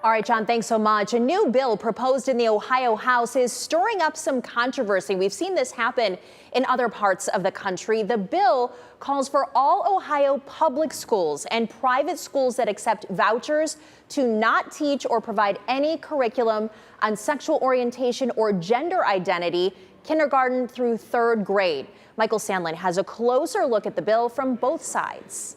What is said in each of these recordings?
All right, John, thanks so much. A new bill proposed in the Ohio House is stirring up some controversy. We've seen this happen in other parts of the country. The bill calls for all Ohio public schools and private schools that accept vouchers to not teach or provide any curriculum on sexual orientation or gender identity, kindergarten through third grade. Michael Sandlin has a closer look at the bill from both sides.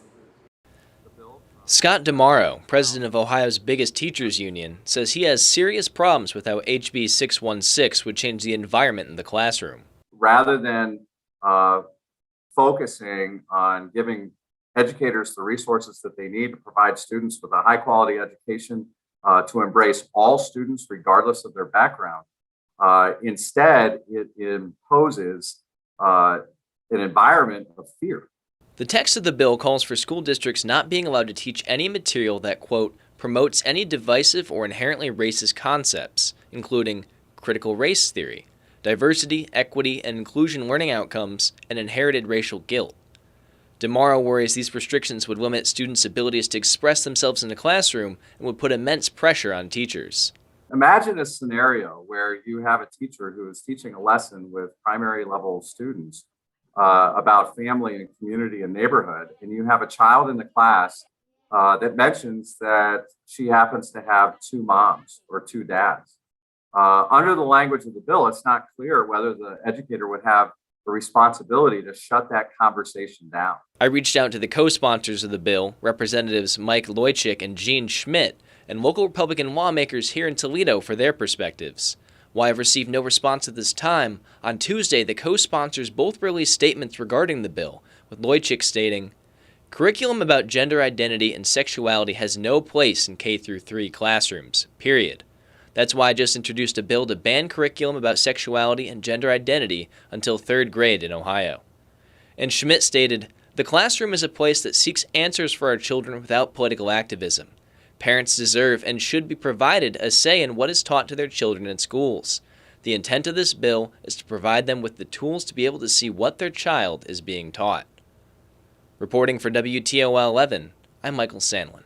Scott Demaro, president of Ohio's biggest teachers union, says he has serious problems with how HB 616 would change the environment in the classroom. Rather than focusing on giving educators the resources that they need to provide students with a high quality education, to embrace all students regardless of their background, instead it imposes an environment of fear. The text of the bill calls for school districts not being allowed to teach any material that, quote, promotes any divisive or inherently racist concepts, including critical race theory, diversity, equity, and inclusion learning outcomes, and inherited racial guilt. Demaro worries these restrictions would limit students' abilities to express themselves in the classroom and would put immense pressure on teachers. Imagine a scenario where you have a teacher who is teaching a lesson with primary level students about family and community and neighborhood, and you have a child in the class that mentions that she happens to have two moms or two dads. Under the language of the bill, it's not clear whether the educator would have the responsibility to shut that conversation down. I reached out to the co-sponsors of the bill, Representatives Mike Loychik and Gene Schmidt, and local Republican lawmakers here in Toledo for their perspectives. While I've received no response at this time, on Tuesday the co-sponsors both released statements regarding the bill, with Loychik stating, "Curriculum about gender identity and sexuality has no place in K-3 classrooms, period. That's why I just introduced a bill to ban curriculum about sexuality and gender identity until third grade in Ohio." And Schmidt stated, "The classroom is a place that seeks answers for our children without political activism. Parents deserve and should be provided a say in what is taught to their children in schools. The intent of this bill is to provide them with the tools to be able to see what their child is being taught." Reporting for WTOL 11, I'm Michael Sandlin.